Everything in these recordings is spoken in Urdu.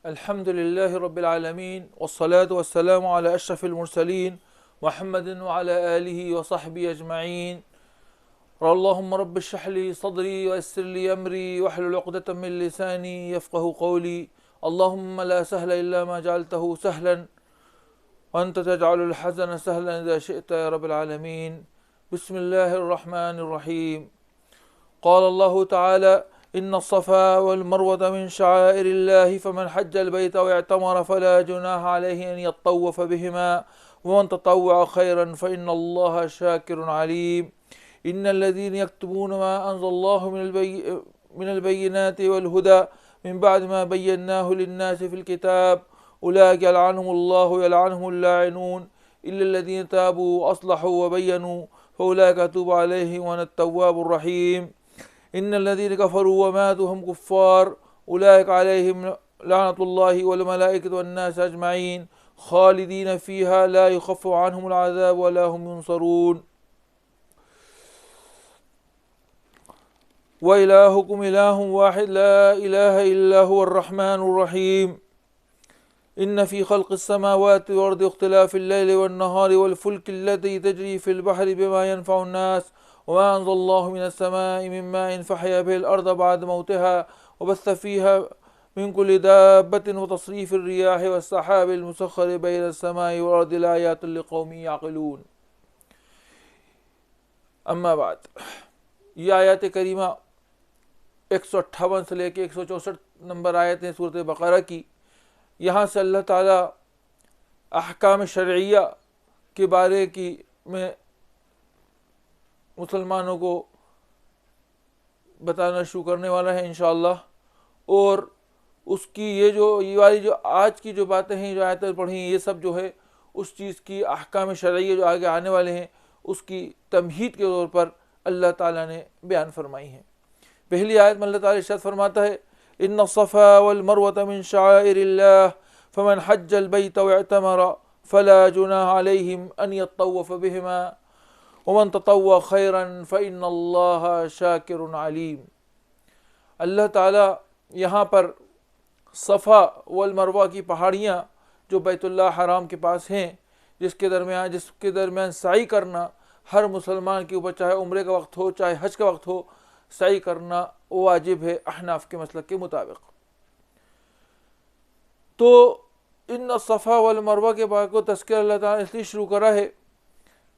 الحمد لله رب العالمين والصلاة والسلام على أشرف المرسلين محمد وعلى آله وصحبه أجمعين. اللهم رب اشرح لي صدري ويسر لي أمري واحلل عقدة من لساني يفقه قولي. اللهم لا سهل إلا ما جعلته سهلا وأنت تجعل الحزن سهلا إذا شئت يا رب العالمين. بسم الله الرحمن الرحيم. قال الله تعالى: إن الصفا والمروة من شعائر الله فمن حج البيت أو اعتمر فلا جناح عليه أن يطوف بهما ومن تطوع خيرا فإن الله شاكر عليم. إن الذين يكتبون ما أنزل الله من البينات والهدى من بعد ما بيناه للناس في الكتاب أولئك يلعنهم الله ويلعنهم اللاعنون إلا الذين تابوا وأصلحوا وبينوا فأولئك أتوب عليهم وأنا التواب الرحيم. إن الذين كفروا وماتوا هم كفار أولئك عليهم لعنة الله والملائكة والناس أجمعين خالدين فيها لا يخفف عنهم العذاب ولا هم ينصرون. وإلهكم إله واحد لا إله إلا هو الرحمن الرحيم. إن في خلق السماوات والأرض واختلاف الليل والنهار والفلك التي تجري في البحر بما ينفع الناس وما أنزل الله من السماء من ماء فحيا به الأرض بعد موتها وبث فيها من كل دابة وتصريف الرياح والسحاب المسخر بين السماء والأرض لآيات لقوم يعقلون. اما بعد، یہ آیات کریمہ 158 سے لے کے 164 نمبر آیت ہیں سورۃ بقرہ کی. یہاں سے اللہ تعالیٰ احکام شرعیہ کے بارے میں مسلمانوں کو بتانا شروع کرنے والا ہے انشاءاللہ. اور اس کی یہ والی جو آج کی جو باتیں ہیں، جو آیتیں پڑھی ہیں، یہ سب جو ہے اس چیز کی احکام شرعیہ جو آگے آنے والے ہیں اس کی تمہید کے طور پر اللہ تعالیٰ نے بیان فرمائی ہیں. پہلی آیت میں اللہ تعالیٰ ارشاد فرماتا ہے: ان الصفا والمروة من شعائر الله فمن حج البيت واعتمر فلا جناح عليهم ان يطوف بهما ومن تطوع خيرا فإن الله شاكر عليم. اللہ تعالیٰ یہاں پر صفا والمروہ کی پہاڑیاں جو بیت اللہ حرام کے پاس ہیں، جس کے درمیان سعی کرنا ہر مسلمان کے اوپر، چاہے عمرے کا وقت ہو چاہے حج کا وقت ہو، سعی کرنا واجب ہے احناف کے مسلک کے مطابق. تو ان الصفا والمروہ کے بارے کو تذکرہ اللہ تعالیٰ نے اس لیے شروع کرا ہے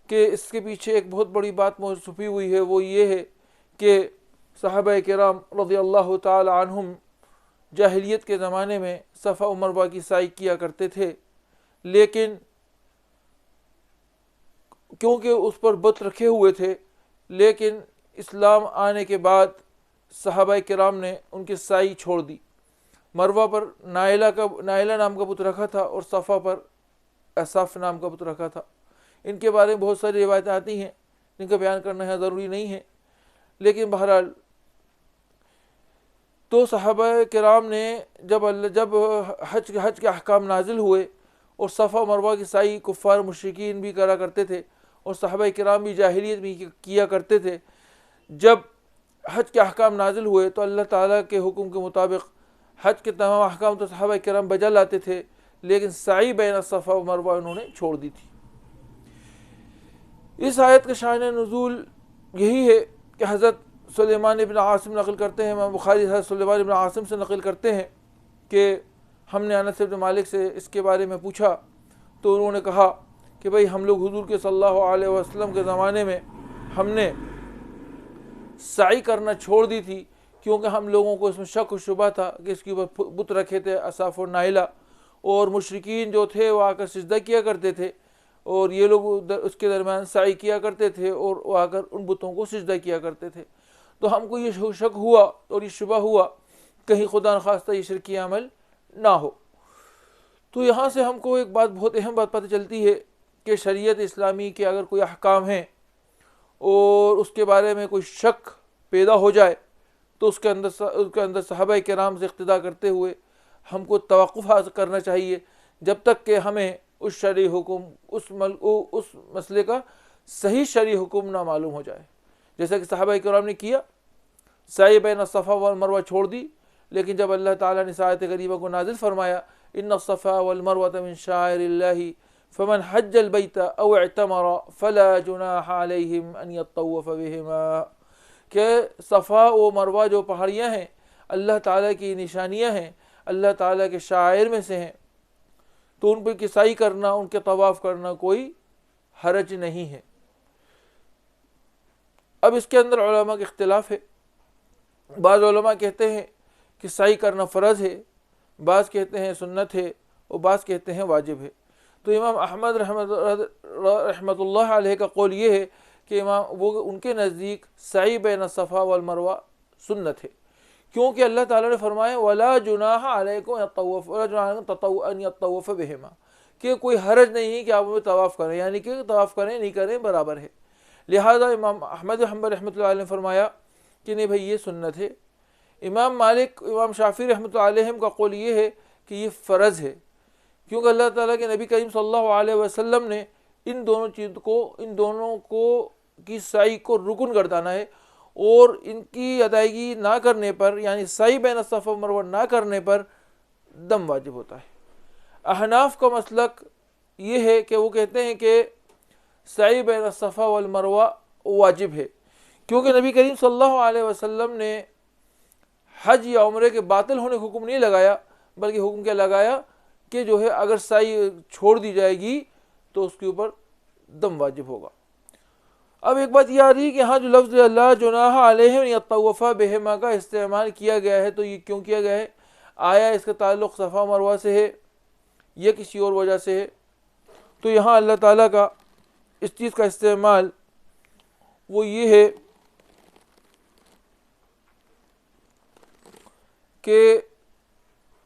کہ اس کے پیچھے ایک بہت بڑی بات چھپی ہوئی ہے. وہ یہ ہے کہ صحابہ کرام رضی اللہ تعالی عنہم جاہلیت کے زمانے میں صفا و مروہ کی سعی کیا کرتے تھے، لیکن کیونکہ اس پر بت رکھے ہوئے تھے، لیکن اسلام آنے کے بعد صحابہ کرام نے ان کی سعی چھوڑ دی. مروہ پر نائلہ نام کا بت رکھا تھا اور صفا پر اصاف نام کا بت رکھا تھا. ان کے بارے میں بہت ساری روایتیں آتی ہیں جن کا بیان کرنا ہے ضروری نہیں ہے، لیکن بہرحال تو صحابہ کرام نے جب حج کے احکام نازل ہوئے اور صفا و مروہ کی سعی کفار مشرکین بھی کرا کرتے تھے اور صحابہ کرام بھی جاہلیت بھی کیا کرتے تھے، جب حج کے احکام نازل ہوئے تو اللہ تعالیٰ کے حکم کے مطابق حج کے تمام احکام تو صحابہ کرام بجا لاتے تھے، لیکن سعی بین صفا و مروہ انہوں نے چھوڑ دی تھی. اس آیت کا شان نزول یہی ہے کہ حضرت سلیمان ابن عاصم نقل کرتے ہیں، امام بخاری حضرت سلیمان ابن عاصم سے نقل کرتے ہیں کہ ہم نے انس بن مالک سے اس کے بارے میں پوچھا تو انہوں نے کہا کہ بھئی ہم لوگ حضور کے صلی اللہ علیہ وسلم کے زمانے میں ہم نے سعی کرنا چھوڑ دی تھی، کیونکہ ہم لوگوں کو اس میں شک و شبہ تھا کہ اس کے اوپر بت رکھے تھے اصاف اور نائلہ، اور مشرکین جو تھے وہ آ کر سجدہ کیا کرتے تھے اور یہ لوگ اس کے درمیان سعی کیا کرتے تھے اور وہ آ کر ان بتوں کو سجدہ کیا کرتے تھے. تو ہم کو یہ شک ہوا اور یہ شبہ ہوا کہیں خدا نخواستہ یہ شرکی عمل نہ ہو. تو یہاں سے ہم کو ایک بہت اہم بات پتہ چلتی ہے کہ شریعت اسلامی کے اگر کوئی احکام ہیں اور اس کے بارے میں کوئی شک پیدا ہو جائے تو اس کے اندر صحابہ کرام سے اقتداء کرتے ہوئے ہم کو توقف حاصل کرنا چاہیے جب تک کہ ہمیں اس شرعی حکم اس مسئلے کا صحیح شرعی حکم نہ معلوم ہو جائے. جیسا کہ صحابہ کرام نے کیا، سعی بین الصفا والمروہ چھوڑ دی، لیکن جب اللہ تعالیٰ نے اس آیت کریمہ کو نازل فرمایا ان الصفا والمروۃ من شعائر اللہ فمن حج البیت او اعتمر فلا جناح علیہم ان یطوف بہما، کہ صفا و مروہ جو پہاڑیاں ہیں اللہ تعالیٰ کی نشانیاں ہیں، اللہ تعالیٰ کے شعائر میں سے ہیں، تو ان پہ کسائی کرنا، ان کے طواف کرنا کوئی حرج نہیں ہے۔ اب اس کے اندر علماء کے اختلاف ہے، بعض علماء کہتے ہیں کہ سعی کرنا فرض ہے، بعض کہتے ہیں سنت ہے، اور بعض کہتے ہیں واجب ہے۔ تو امام احمد رحمۃ اللہ علیہ کا قول یہ ہے کہ ان کے نزدیک سعی بین الصفا والمروہ سنت ہے، کیونکہ اللہ تعالیٰ نے فرمایا وَلَا جُنَاحَ عَلَيْكُمْ أَن يَطَّوَّفَ بِهِمَا، کہ کوئی حرج نہیں ہے کہ آپ وہ طواف کریں، یعنی کہ طواف کریں نہیں کریں برابر ہے۔ لہذا امام احمد حنبل رحمۃ اللہ علیہ نے فرمایا کہ نہیں بھائی یہ سنت ہے۔ امام مالک، امام شافعی رحمۃ اللہ علیہم کا قول یہ ہے کہ یہ فرض ہے، کیونکہ اللہ تعالیٰ کے نبی کریم صلی اللہ علیہ وسلم نے ان دونوں کو کی سعی کو رکن گردانا ہے، اور ان کی ادائیگی نہ کرنے پر، یعنی سعی بین الصفا والمروہ نہ کرنے پر دم واجب ہوتا ہے۔ احناف کا مسلک یہ ہے کہ وہ کہتے ہیں کہ سعی بین الصفا والمروہ واجب ہے، کیونکہ نبی کریم صلی اللہ علیہ وسلم نے حج یا عمرے کے باطل ہونے کا حکم نہیں لگایا، بلکہ حکم کیا لگایا کہ جو ہے اگر سعی چھوڑ دی جائے گی تو اس کے اوپر دم واجب ہوگا۔ اب ایک بات یہ آ رہی ہے کہ ہاں جو لفظ لا جناح علیہم یطوف بہما کا استعمال کیا گیا ہے، تو یہ کیوں کیا گیا ہے؟ آیا اس کا تعلق صفا مروہ سے ہے یا کسی اور وجہ سے ہے؟ تو یہاں اللہ تعالیٰ کا اس چیز کا استعمال وہ یہ ہے کہ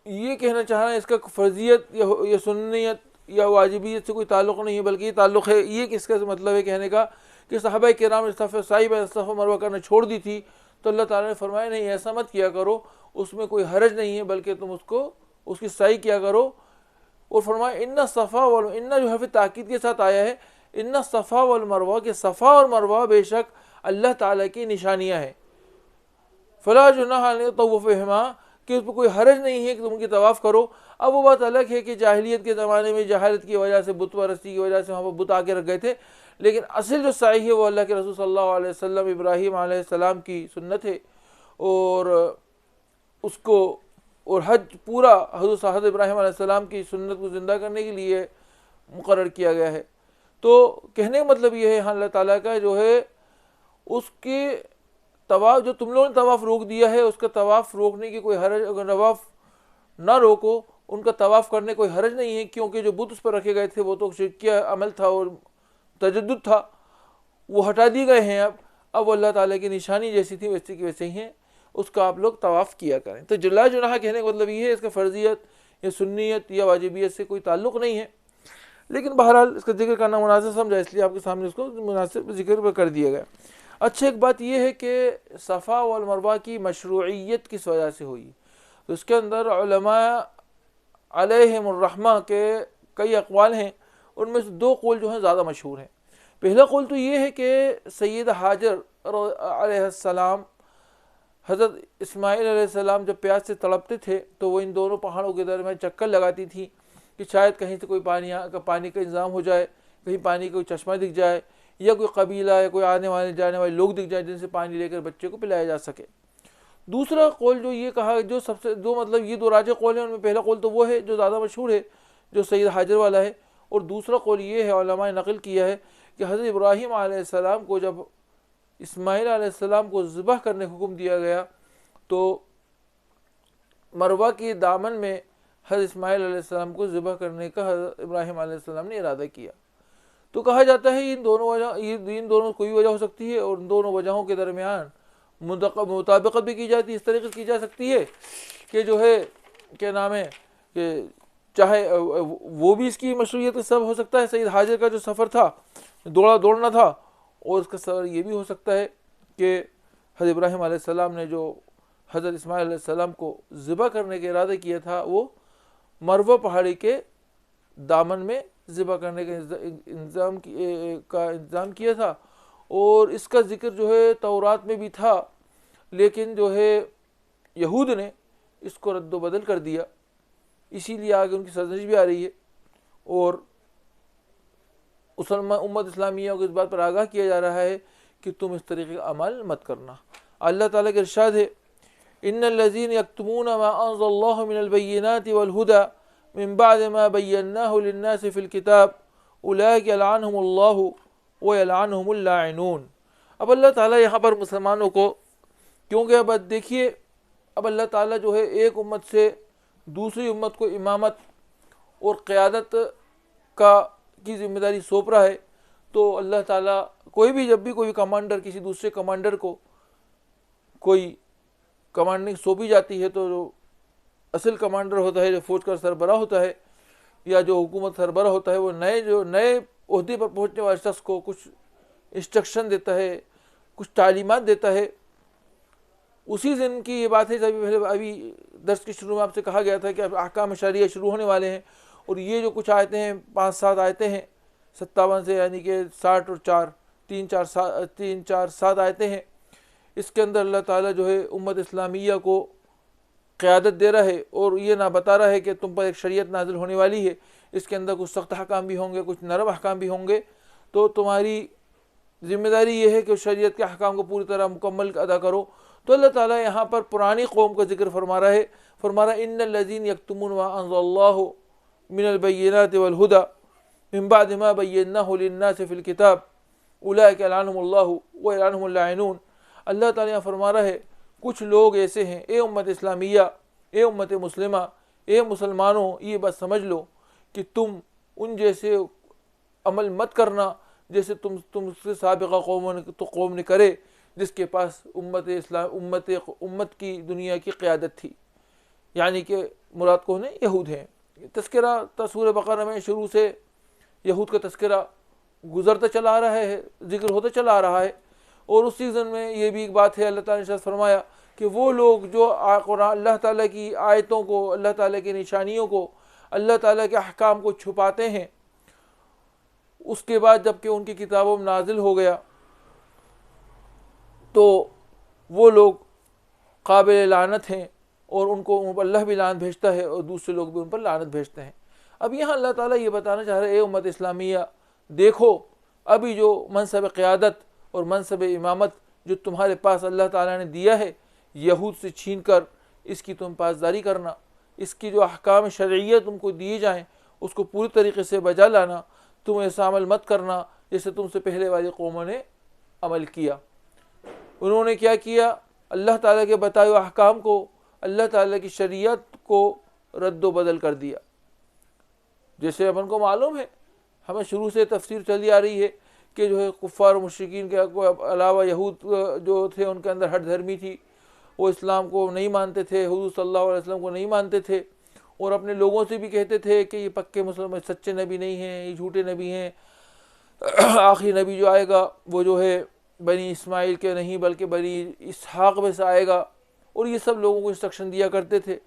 یہ کہنا چاہ رہے ہیں اس کا فرضیت یا سنیت یا واجبیت سے کوئی تعلق نہیں ہے، بلکہ یہ تعلق ہے یہ کہ اس کا مطلب ہے کہنے کا کہ صحابہ کرام نے سعی بین الصفا مروہ کرنا چھوڑ دی تھی، تو اللہ تعالیٰ نے فرمایا نہیں ایسا مت کیا کرو، اس میں کوئی حرج نہیں ہے، بلکہ تم اس کی سعی کیا کرو۔ اور فرمایا ان الصفا ان جو حرف تاکید کے ساتھ آیا ہے، ان الصفا والمروہ، کہ صفا اور مروہ بے شک اللہ تعالیٰ کی نشانیاں ہیں، فلا جناح علیہ طواف بہما، کہ اس پہ کوئی حرج نہیں ہے کہ تم ان کی طواف کرو۔ اب وہ بات الگ ہے کہ جاہلیت کے زمانے میں جہالت کی وجہ سے، بت پرستی کی وجہ سے وہاں پر بت آ کے رکھ گئے تھے، لیکن اصل جو سعی ہے وہ اللہ کے رسول صلی اللہ علیہ وسلم ابراہیم علیہ السلام کی سنت ہے، اور اس کو اور حج پورا حضرت ابراہیم علیہ السلام کی سنت کو زندہ کرنے کے لیے مقرر کیا گیا ہے۔ تو کہنے کا مطلب یہ ہے ہاں اللہ تعالیٰ کا جو ہے اس کے طواف، جو تم لوگوں نے طواف روک دیا ہے اس کا طواف روکنے کی کوئی حرج، اگر طواف نہ روکو ان کا طواف کرنے کوئی حرج نہیں ہے، کیونکہ جو بت اس پر رکھے گئے تھے وہ تو شرکیہ عمل تھا اور تجدد تھا، وہ ہٹا دیے گئے ہیں۔ اب وہ اللہ تعالیٰ کی نشانی جیسی تھی ویسی کی ویسے ہی ہیں، اس کا آپ لوگ طواف کیا کریں۔ تو لا جناح کہنے کا مطلب یہ ہے اس کا فرضیت یا سنیت یا واجبیت سے کوئی تعلق نہیں ہے، لیکن بہرحال اس کا ذکر کرنا مناسب سمجھا، اس لیے آپ کے سامنے اس کو مناسب ذکر کر دیا گیا۔ اچھا ایک بات یہ ہے کہ صفا والمروہ کی مشروعیت کس وجہ سے ہوئی، تو اس کے اندر علماء علیہم الرحمہ کے کئی اقوال ہیں، ان میں سے دو قول جو ہیں زیادہ مشہور ہیں۔ پہلا قول تو یہ ہے کہ سید حاجر علیہ السلام، حضرت اسماعیل علیہ السلام جب پیاس سے تڑپتے تھے تو وہ ان دونوں پہاڑوں کے درمیان چکر لگاتی تھی کہ شاید کہیں سے کوئی پانی کا انتظام ہو جائے، کہیں پانی کا کوئی چشمہ دکھ جائے، یا کوئی قبیلہ یا کوئی آنے والے جانے والے لوگ دکھ جائیں جن سے پانی لے کر بچے کو پلایا جا سکے۔ دوسرا قول جو یہ کہا، جو سب سے مطلب یہ دو راجح قول ہیں، ان میں پہلا قول تو وہ ہے جو زیادہ مشہور ہے، جو سید حاجر والا ہے، اور دوسرا قول یہ ہے علماء نے نقل کیا ہے کہ حضرت ابراہیم علیہ السلام کو جب اسماعیل علیہ السلام کو ذبح کرنے کا حکم دیا گیا تو مروہ کے دامن میں حضرت اسماعیل علیہ السلام کو ذبح کرنے کا حضرت ابراہیم علیہ السلام نے ارادہ کیا۔ تو کہا جاتا ہے ان دونوں کوئی وجہ ہو سکتی ہے، اور ان دونوں وجہوں کے درمیان مطابقت بھی کی جاتی ہے، اس طریقے سے کی جا سکتی ہے کہ جو ہے کیا نام ہے کہ چاہے وہ بھی اس کی مشروعیت کا سبب ہو سکتا ہے، سید حاجر کا جو سفر تھا دوڑنا تھا، اور اس کا سبب یہ بھی ہو سکتا ہے کہ حضرت ابراہیم علیہ السلام نے جو حضرت اسماعیل علیہ السلام کو ذبح کرنے کا ارادہ کیا تھا وہ مروہ پہاڑی کے دامن میں ذبح کرنے کا انتظام کیا تھا، اور اس کا ذکر جو ہے تورات میں بھی تھا، لیکن جو ہے یہود نے اس کو رد و بدل کر دیا، اسی لیے آگے ان کی سرزنش بھی آ رہی ہے، اور امت اسلامیہ کو اس بات پر آگاہ کیا جا رہا ہے کہ تم اس طریقے کا عمل مت کرنا۔ اللہ تعالیٰ کے ارشاد ہے ان الذین یکتمون ما انزل اللہ من البینات والہدی من بعد ما بیناہ للناس فی الکتاب اولئک یلعنہم اللہ ویلعنہم اللاعنون۔ اب اللہ تعالیٰ یہاں پر مسلمانوں کو، کیونکہ اب دیکھیے اب اللہ تعالیٰ جو ہے ایک امت سے دوسری امت کو امامت اور قیادت کی ذمہ داری سونپ رہا ہے، تو اللہ تعالیٰ کوئی بھی جب بھی کوئی کمانڈر کسی دوسرے کمانڈر کو کوئی کمانڈنگ سونپی جاتی ہے، تو جو اصل کمانڈر ہوتا ہے، جو فوج کا سربراہ ہوتا ہے یا جو حکومت سربراہ ہوتا ہے، وہ نئے عہدے پر پہنچنے والے شخص کو کچھ انسٹرکشن دیتا ہے، کچھ تعلیمات دیتا ہے۔ اسی دن کی یہ بات ہے جب ابھی درس کے شروع میں آپ سے کہا گیا تھا کہ احکام شرعیہ شروع ہونے والے ہیں، اور یہ جو کچھ آیتیں ہیں 5-7 آیتیں ہیں 57 سے، یعنی کہ 60 اور 4 3 4 7 آیتیں ہیں، اس کے اندر اللہ تعالیٰ جو ہے امت اسلامیہ کو قیادت دے رہا ہے، اور یہ نہ بتا رہا ہے کہ تم پر ایک شریعت نازل ہونے والی ہے، اس کے اندر کچھ سخت احکام بھی ہوں گے، کچھ نرم احکام بھی ہوں گے، تو تمہاری ذمہ داری یہ ہے کہ شریعت کے احکام کو پوری طرح مکمل ادا کرو۔ تو اللہ تعالیٰ یہاں پر پرانی قوم کا ذکر فرما رہا ہے، ان الذین یکتمون ما انزل اللہ من البینات والہدی من بعد ما بیناہ للناس فی الکتاب اولئک یلعنہم اللہ ویلعنہم اللاعنون۔ اللہ تعالیٰ یہاں فرما رہا ہے کچھ لوگ ایسے ہیں، اے امت اسلامیہ، اے امت مسلمہ، اے مسلمانوں، یہ بات سمجھ لو کہ تم ان جیسے عمل مت کرنا جیسے تم سے سابقہ قوم نے کرے، جس کے پاس امت کی دنیا کی قیادت تھی، یعنی کہ مراد کون ہے؟ یہود ہیں۔ تذکرہ سورہ بقرہ میں شروع سے یہود کا تذکرہ گزرتا چلا آ رہا ہے، ذکر ہوتا چلا آ رہا ہے، اور اس سیزن میں یہ بھی ایک بات ہے، اللہ تعالیٰ نے فرمایا کہ وہ لوگ جو اللہ تعالیٰ کی آیتوں کو، اللہ تعالیٰ کی نشانیوں کو، اللہ تعالیٰ کے احکام کو چھپاتے ہیں، اس کے بعد جب کہ ان کی کتابوں میں نازل ہو گیا تو وہ لوگ قابل لعنت ہیں، اور ان کو اللہ بھی لعنت بھیجتا ہے اور دوسرے لوگ بھی ان پر لعنت بھیجتے ہیں۔ اب یہاں اللہ تعالیٰ یہ بتانا چاہ رہے ہیں، اے امت اسلامیہ دیکھو، ابھی جو منصب قیادت اور منصب امامت جو تمہارے پاس اللہ تعالیٰ نے دیا ہے، یہود سے چھین کر اس کی تم پاسداری کرنا، اس کی جو احکام شرعیہ تم کو دیے جائیں اس کو پوری طریقے سے بجا لانا، تم ایسا عمل مت کرنا جیسے تم سے پہلے والی قوموں نے عمل کیا۔ انہوں نے کیا کیا؟ اللہ تعالیٰ کے بتائے ہوئے احکام کو، اللہ تعالیٰ کی شریعت کو رد و بدل کر دیا۔ جیسے اپن کو معلوم ہے، ہمیں شروع سے تفسیر چلی آ رہی ہے کہ جو ہے کفار و مشرکین کے علاوہ یہود جو تھے ان کے اندر ہٹ دھرمی تھی، وہ اسلام کو نہیں مانتے تھے، حضور صلی اللہ علیہ وسلم کو نہیں مانتے تھے، اور اپنے لوگوں سے بھی کہتے تھے کہ یہ پکے مسلمان سچے نبی نہیں ہیں، یہ جھوٹے نبی ہیں، آخری نبی جو آئے گا وہ جو ہے بنی اسماعیل کے نہیں بلکہ بنی اسحاق میں سے آئے گا، اور یہ سب لوگوں کو انسٹرکشن دیا کرتے تھے،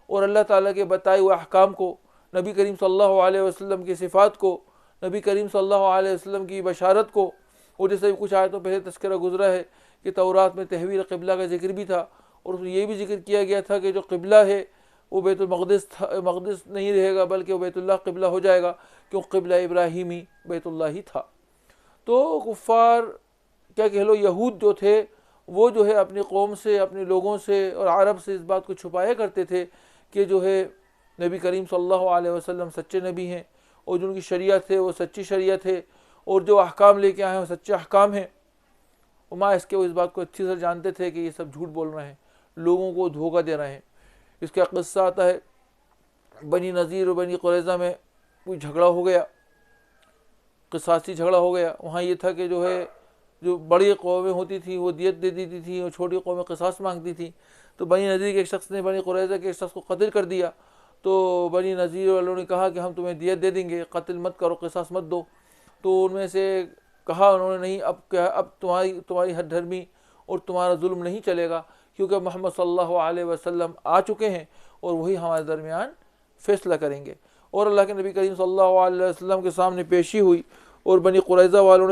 اور اللہ تعالیٰ کے بتائے ہوئے احکام کو، نبی کریم صلی اللہ علیہ وسلم کی صفات کو، نبی کریم صلی اللہ علیہ وسلم کی بشارت کو، اور جیسے کچھ آیتوں پہلے تذکرہ گزرا ہے کہ تورات میں تحویل قبلہ کا ذکر بھی تھا، اور اس میں یہ بھی ذکر کیا گیا تھا کہ جو قبلہ ہے وہ بیت المقدس نہیں رہے گا بلکہ وہ بیت اللہ قبلہ ہو جائے گا، کیوں قبلہ ابراہیمی بیت اللہ ہی تھا۔ تو کفار کیا کہہ لو، یہود جو تھے وہ جو ہے اپنی قوم سے، اپنے لوگوں سے اور عرب سے اس بات کو چھپایا کرتے تھے کہ جو ہے نبی کریم صلی اللہ علیہ وسلم سچے نبی ہیں، اور جو ان کی شریعت ہے وہ سچی شریعت ہے، اور جو احکام لے کے آئے ہیں وہ سچے احکام ہیں۔ وما اس کے وہ اس بات کو اچھی سے جانتے تھے کہ یہ سب جھوٹ بول رہے ہیں، لوگوں کو دھوکہ دے رہے ہیں۔ اس کا قصہ آتا ہے بنی نذیر اور بنی قریظہ میں کوئی جھگڑا ہو گیا، قصاصی جھگڑا ہو گیا۔ وہاں یہ تھا کہ جو ہے جو بڑی قومیں ہوتی تھیں وہ دیت دے دیتی تھیں اور چھوٹی قومیں قصاص مانگتی تھیں، تو بنی نذیر کے ایک شخص نے بنی قریظہ کے ایک شخص کو قتل کر دیا، تو بنی نذیر والوں نے کہا کہ ہم تمہیں دیت دے دیں گے، قتل مت کرو، قصاص مت دو۔ تو ان میں سے کہا انہوں نے نہیں، اب تمہاری حد دھرمی اور تمہارا ظلم نہیں چلے گا، کیونکہ محمد صلی اللہ علیہ وسلم آ چکے ہیں اور وہی ہمارے درمیان فیصلہ کریں گے۔ اور اللہ کے نبی کریم صلی اللہ علیہ وسلم کے سامنے پیشی ہوئی، اور بنی قریظہ والوں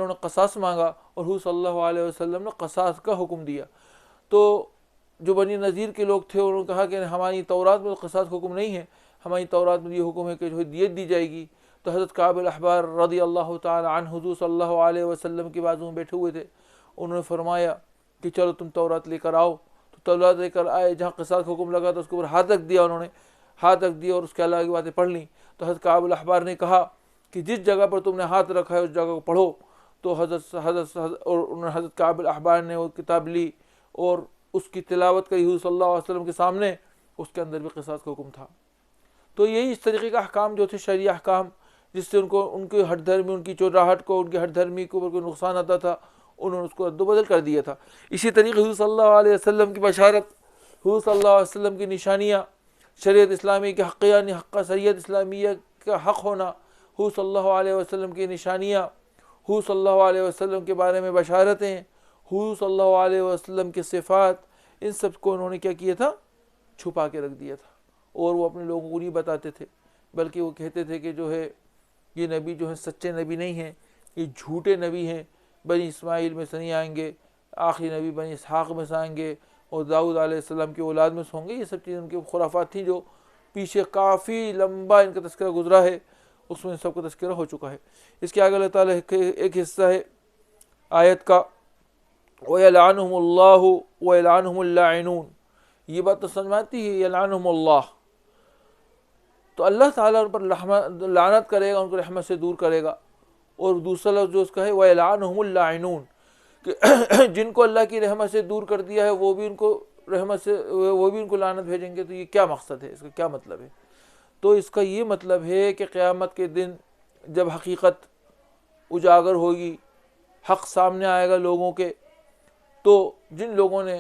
نے قصاص مانگا، اور حضور صلی اللہ علیہ وسلم نے قصاص کا حکم دیا۔ تو جو بنی نذیر کے لوگ تھے انہوں نے کہا کہ ہماری تورات میں قصاص کا حکم نہیں ہے، ہماری تورات میں یہ حکم ہے کہ جو ہے دیت دی جائے گی۔ تو حضرت کعب الاحبار رضی اللہ تعالی عنہ حضور صلی اللہ علیہ وسلم کے بازو میں بیٹھے ہوئے تھے، انہوں نے فرمایا کہ چلو تم تورات لے کر آؤ۔ تو تورات لے کر آئے، جہاں قصاص کا حکم لگا تو اس کے اوپر ہاتھ رکھ دیا، انہوں نے ہاتھ رکھ دیا اور اس کے علاوہ کی باتیں پڑھ لیں۔ تو حضرت کعب الاحبار نے کہا کہ جس جگہ پر تم نے ہاتھ رکھا ہے اس جگہ کو پڑھو۔ تو حضرت کعب الاحبار نے وہ کتاب لی اور اس کی تلاوت کری حضور صلی اللہ علیہ وسلم کے سامنے، اس کے اندر بھی قصاص کا حکم تھا۔ تو یہی اس طریقے کا احکام جو تھے شرعی احکام، جس سے ان کے ہٹ دھرمی، ان کی چوراہٹ کو، ان کی ہٹ دھرمی کو کوئی نقصان آتا تھا، انہوں نے اس کو رد و بدل کر دیا تھا۔ اسی طریقے حضور صلی اللہ علیہ وسلم کی بشارت، حضور صلی اللہ علیہ وسلم کی نشانیاں، شریعت اسلامی کے حق، یعنی حق شریعت اسلامیہ کا حق ہونا، حضور صلی اللہ علیہ وسلم کی نشانیاں، حضور صلی اللہ علیہ وسلم کے بارے میں بشارتیں، حضور صلی اللہ علیہ وسلم کے صفات، ان سب کو انہوں نے کیا کیا تھا؟ چھپا کے رکھ دیا تھا، اور وہ اپنے لوگوں کو نہیں بتاتے تھے، بلکہ وہ کہتے تھے کہ جو ہے یہ نبی جو ہے سچے نبی نہیں ہیں، یہ جھوٹے نبی ہیں، بنی اسماعیل میں سے نہیں آئیں گے، آخری نبی بنی اسحاق میں سے آئیں گے اور داؤد علیہ السلام کی اولاد میں سے ہوں گے۔ یہ سب چیزیں ان کی خرافات تھیں جو پیچھے کافی لمبا ان کا تذکرہ گزرا ہے، اس میں سب کا تذکرہ ہو چکا ہے۔ اس کے آگے اللہ تعالیٰ ایک حصہ ہے آیت کا، وَيَلْعَنُهُمُ اللَّهُ وَيَلْعَنُهُمُ اللَّاعِنُونَ۔ یہ بات تو سمجھ میں آتی ہے، یلعنہم اللہ، تو اللہ تعالیٰ ان پر لعنت کرے گا، ان کو رحمت سے دور کرے گا۔ اور دوسرا لفظ جو اس کا ہے وَيَلْعَنُهُمُ اللَّاعِنُونَ، کہ جن کو اللہ کی رحمت سے دور کر دیا ہے وہ بھی ان کو لعنت بھیجیں گے۔ تو یہ کیا مقصد ہے، اس کا کیا مطلب ہے؟ تو اس کا یہ مطلب ہے کہ قیامت کے دن جب حقیقت اجاگر ہوگی، حق سامنے آئے گا لوگوں کے، تو جن لوگوں نے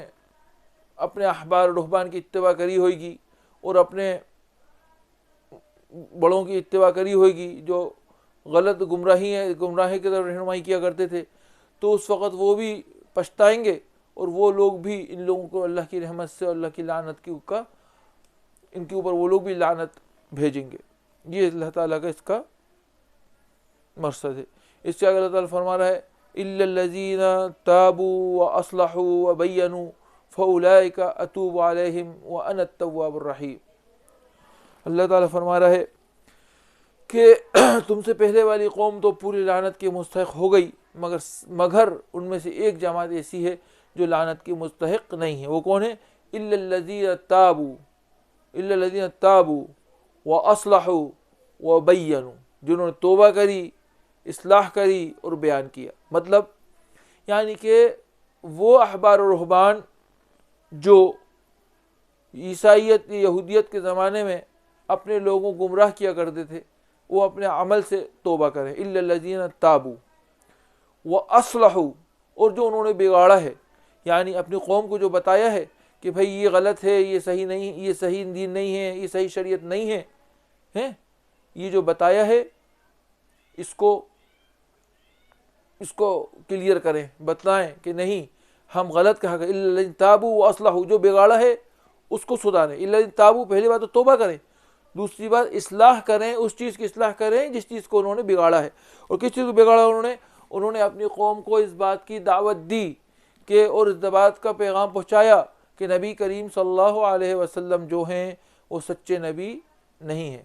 اپنے احبار و رہبان کی اتباع کری ہوئے گی اور اپنے بڑوں کی اتباع کری ہوئے گی جو غلط گمراہی کی طرف رہنمائی کیا کرتے تھے، تو اس وقت وہ بھی پچھتائیں گے، اور وہ لوگ بھی ان لوگوں کو اللہ کی رحمت سے اور اللہ کی لعنت ان کے اوپر وہ لوگ بھی لعنت بھیجیں گے۔ یہ اللہ تعالیٰ کا اس کا مقصد ہے۔ اس سے اللہ تعالیٰ فرما رہا ہے إِلَّا الَّذِينَ تَابُوا وَأَصْلَحُوا وَبَيَّنُوا فَأُولَئِكَ أَتُوبُ عَلَيْهِمْ وَأَنَا التَّوَّابُ الرَّحِيمُ۔ اللہ تعالیٰ فرما رہا ہے کہ تم سے پہلے والی قوم تو پوری لعنت کی مستحق ہو گئی، مگر ان میں سے ایک جماعت ایسی ہے جو لعنت کی مستحق نہیں ہے۔ وہ کون ہے؟ إِلَّا الَّذِينَ تَابُوا وَأَصْلَحُوا وَبَيَّنُوا، جنہوں نے توبہ کری، اصلاح کری اور بیان کیا۔ مطلب یعنی کہ وہ احبار و رہبان جو عیسائیت یہودیت کے زمانے میں اپنے لوگوں کو گمراہ کیا کرتے تھے، وہ اپنے عمل سے توبہ کریں۔ إِلَّا الَّذِينَ تَابُوا وَأَصْلَحُوا، اور جو انہوں نے بگاڑا ہے، یعنی اپنی قوم کو جو بتایا ہے کہ بھئی یہ غلط ہے، یہ صحیح نہیں، یہ صحیح دین نہیں ہے، یہ صحیح شریعت نہیں ہے، یہ جو بتایا ہے اس کو کلیئر کریں، بتلائیں کہ نہیں ہم غلط کہا گئے۔ إِلَّا الَّذِينَ تَابُوا وَأَصْلَحُوا، جو بگاڑا ہے اس کو سدھاریں۔ إِلَّا الَّذِينَ تَابُوا، پہلی بات تو توبہ کریں، دوسری بات اصلاح کریں، اس چیز کی اصلاح کریں جس چیز کو انہوں نے بگاڑا ہے۔ اور کس چیز کو بگاڑا انہوں نے اپنی قوم کو اس بات کی دعوت دی کہ، اور اس بات کا پیغام پہنچایا کہ نبی کریم صلی اللہ علیہ وسلم جو ہیں وہ سچے نبی نہیں ہیں۔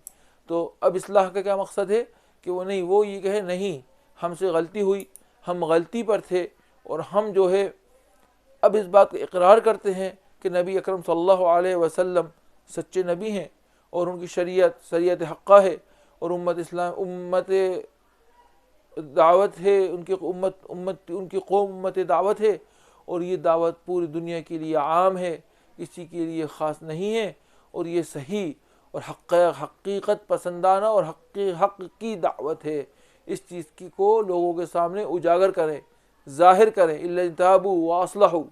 تو اب اصلاح کا کیا مقصد ہے کہ وہ یہ کہے نہیں ہم سے غلطی ہوئی، ہم غلطی پر تھے، اور ہم جو ہے اب اس بات کا اقرار کرتے ہیں کہ نبی اکرم صلی اللہ علیہ وسلم سچے نبی ہیں، اور ان کی شریعت حقہ ہے، اور امت دعوت ہے، ان کی قوم امت دعوت ہے، اور یہ دعوت پوری دنیا کے لیے عام ہے، کسی کے لیے خاص نہیں ہے، اور یہ صحیح اور حقیقت پسندانہ اور حق کی دعوت ہے۔ اس چیز کو لوگوں کے سامنے اجاگر کریں، ظاہر کریں۔ إِلَّا الَّذِينَ تَابُوا وَأَصْلَحُوا،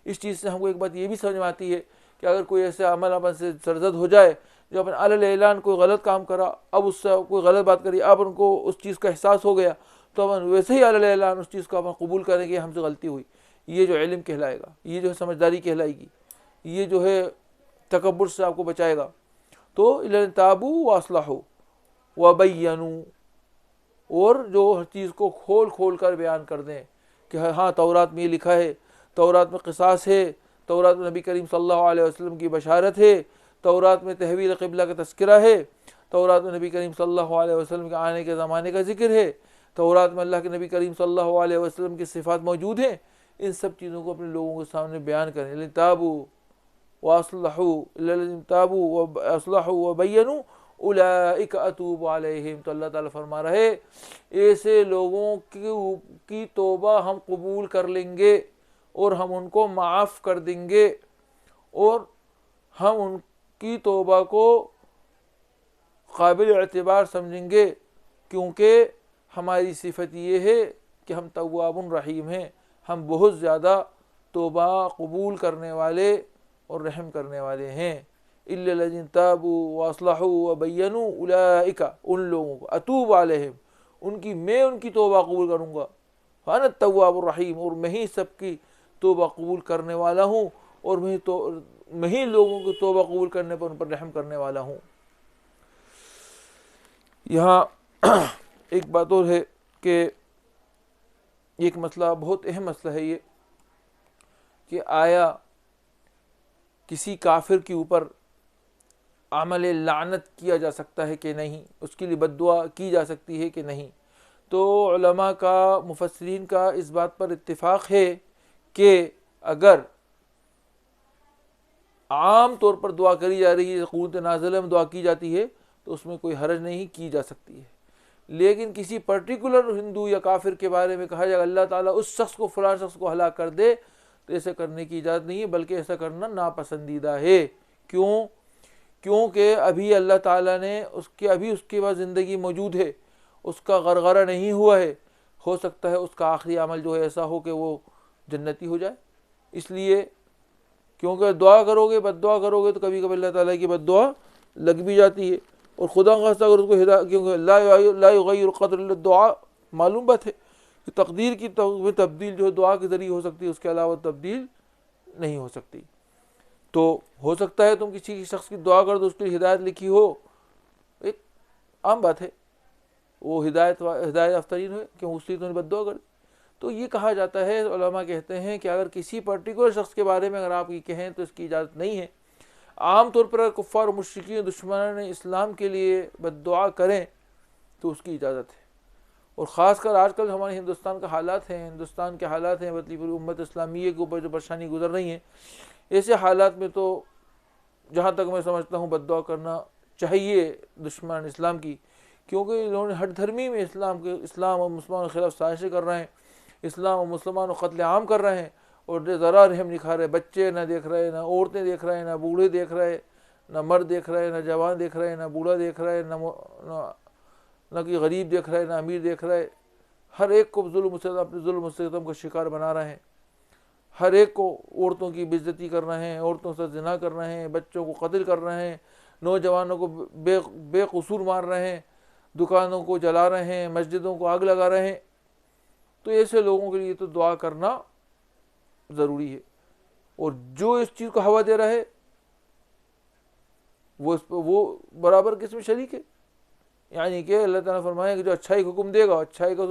اس چیز سے ہم کو ایک بات یہ بھی سمجھ میں آتی ہے کہ اگر کوئی ایسے عمل اپن سے سرزد ہو جائے، جو اپن علی الاعلان کوئی غلط کام کرا، اب اس سے کوئی غلط بات کری، اب ان کو اس چیز کا احساس ہو گیا، تو اپن ویسے ہی علی الاعلان اس چیز کو اپن قبول کریں گے، ہم سے غلطی ہوئی۔ یہ جو علم کہلائے گا، یہ جو ہے سمجھداری کہلائے گی، یہ جو ہے تکبر سے آپ کو بچائے گا۔ تو إِلَّا الَّذِينَ تَابُوا وَأَصْلَحُوا وَبَيَّنُوا، اور جو ہر چیز کو کھول کر بیان کر دیں کہ ہاں تورات میں یہ لکھا ہے، تورات میں قصاص ہے، تورات میں نبی کریم صلی اللہ علیہ وسلم کی بشارت ہے، تورات میں تحویل قبلہ کا تذکرہ ہے، تورات میں نبی کریم صلی اللہ علیہ وسلم کے آنے کے زمانے کا ذکر ہے، تورات میں اللہ کے نبی کریم صلی اللہ علیہ وسلم کی صفات موجود ہیں. ان سب چیزوں کو اپنے لوگوں کے سامنے بیان کریں. الذین تابوا واصلحوا الا الذین تابوا واصلحوا وبینوا اولئک اتوب علیہم. تو اللہ تعالیٰ فرما رہے ایسے لوگوں کی توبہ ہم قبول کر لیں گے اور ہم ان کو معاف کر دیں گے، اور ہم ان کی توبہ کو قابل اعتبار سمجھیں گے، کیونکہ ہماری صفت یہ ہے کہ ہم تواب رحیم ہیں، ہم بہت زیادہ توبہ قبول کرنے والے اور رحم کرنے والے ہیں. الا الذین تابوا واصلحوا وبینوا اولئک، ان لوگوں کو، اتوب علیہم، میں ان کی توبہ قبول کروں گا. وانا التواب الرحیم، اور میں ہی سب کی توبہ قبول کرنے والا ہوں، اور میں ہی لوگوں کی توبہ قبول کرنے پر ان پر رحم کرنے والا ہوں. یہاں ایک بات اور ہے کہ ایک مسئلہ، بہت اہم مسئلہ ہے یہ، کہ آیا کسی کافر کے اوپر عمل لعنت کیا جا سکتا ہے کہ نہیں، اس کے لیے بد دعا کی جا سکتی ہے کہ نہیں. تو علماء کا، مفسرین کا اس بات پر اتفاق ہے کہ اگر عام طور پر دعا کری جا رہی ہے، قنوت نازلہ میں دعا کی جاتی ہے، تو اس میں کوئی حرج نہیں، کی جا سکتی ہے. لیکن کسی پرٹیکولر ہندو یا کافر کے بارے میں کہا جائے اللہ تعالیٰ اس شخص کو، فلاں شخص کو ہلاک کر دے، تو ایسا کرنے کی اجازت نہیں ہے، بلکہ ایسا کرنا ناپسندیدہ ہے. کیونکہ ابھی اللہ تعالیٰ نے اس کے بعد زندگی موجود ہے، اس کا غرغرہ نہیں ہوا ہے، ہو سکتا ہے اس کا آخری عمل جو ہے ایسا ہو کہ وہ جنتی ہو جائے. اس لیے کیونکہ دعا کرو گے، بد دعا کرو گے، تو کبھی کبھی اللہ تعالیٰ کی بد دعا لگ بھی جاتی ہے، اور خدا خواستہ اگر اس کو ہدایت، کیونکہ لا یغیر القدر الا الدعاء، معلوم بات ہے کہ تقدیر کی تبدیل جو ہے دعا کے ذریعے ہو سکتی ہے، اس کے علاوہ تبدیل نہیں ہو سکتی. تو ہو سکتا ہے تم کسی شخص کی دعا کر دو، اس کے لیے ہدایت لکھی ہو، ایک عام بات ہے، وہ ہدایت یافترین ہوئے کہ اس لیے تم نے بد دعا کر دی. تو یہ کہا جاتا ہے، علماء کہتے ہیں کہ اگر کسی پرٹیکولر شخص کے بارے میں اگر آپ یہ کہیں تو اس کی اجازت نہیں ہے. عام طور پر اگر کفار و مشرکین، دشمنان اسلام کے لیے بد دعا کریں تو اس کی اجازت ہے. اور خاص کر آج کل ہمارے ہندوستان کے حالات ہیں، مطلب پوری امت اسلامیہ کے اوپر جو پریشانی گزر رہی ہیں، ایسے حالات میں تو جہاں تک میں سمجھتا ہوں بد دعا کرنا چاہیے دشمن اسلام کی، کیونکہ انہوں نے ہٹ دھرمی میں اسلام اور مسلمانوں کے خلاف سازشیں کر رہے ہیں، اسلام اور مسلمانوں کو قتل عام کر رہے ہیں، اور ذرا رحم نہیں کھا رہے. بچے نہ دیکھ رہے، نہ عورتیں دیکھ رہے، نہ بوڑھے دیکھ رہے، نہ مرد دیکھ رہے، نہ جوان دیکھ رہے، نہ بوڑھا دیکھ رہے، نہ کوئی غریب دیکھ رہے، نہ امیر دیکھ رہے. ہر ایک کو اپنے ظلم و ستم کا شکار بنا رہے ہیں. ہر ایک کو عورتوں کی بے عزتی کر رہے ہیں، عورتوں سے زنا کر رہے ہیں، بچوں کو قتل کر رہے ہیں، نوجوانوں کو بے قصور مار رہے ہیں، دکانوں کو جلا رہے ہیں، مسجدوں کو آگ لگا رہے ہیں. تو ایسے لوگوں کے لیے تو دعا کرنا ضروری ہے. اور جو اس چیز کو ہوا دے رہا ہے وہ برابر کس میں شریک ہے. یعنی کہ اللہ تعالیٰ فرمایا کہ جو اچھائی کا حکم دے گا، اچھائی کا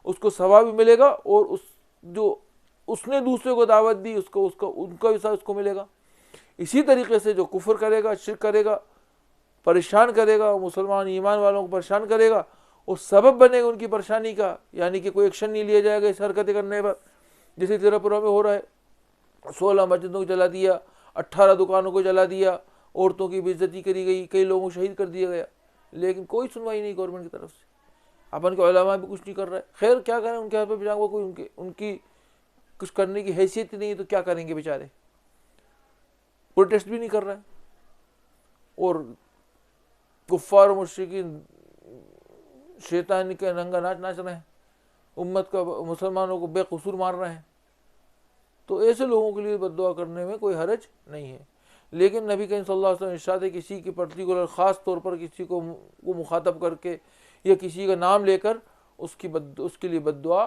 اس کو ثواب بھی ملے گا، اور اس نے دوسرے کو دعوت دی ان کا بھی ثواب اس کو ملے گا. اسی طریقے سے جو کفر کرے گا، شرک کرے گا، پریشان کرے گا، مسلمان ایمان والوں کو پریشان کرے گا، اور سبب بنے گا ان کی پریشانی کا، یعنی کہ کوئی ایکشن نہیں لیا جائے گا اس حرکتیں کرنے پر، جیسے تریپورہ میں ہو رہا ہے. 16 مسجدوں کو جلا دیا، 18 دکانوں کو جلا دیا، عورتوں کی بے عزتی کری گئی، کئی لوگوں کو شہید کر دیا گیا، لیکن کوئی سنوائی نہیں گورنمنٹ کی طرف سے. اپن کے علماء بھی کچھ نہیں کر رہے. خیر کیا کریں، ان کے ہاتھ پہ وہ کوئی ان کی کچھ کرنے کی حیثیت ہی نہیں ہے، تو کیا کریں گے بیچارے. پروٹیسٹ بھی نہیں کر رہے، اور کفار و مشرکین شیطان کے ننگا ناچ رہے ہیں، امت کا مسلمانوں کو بے قصور مار رہے ہیں. تو ایسے لوگوں کے لیے بد دعا کرنے میں کوئی حرج نہیں ہے. لیکن نبی کریم صلی اللہ علیہ وسلم ارشاد ہے کسی کی پرٹیکولر خاص طور پر کسی کو مخاطب کر کے یا کسی کا نام لے کر اس کے لیے بد دعا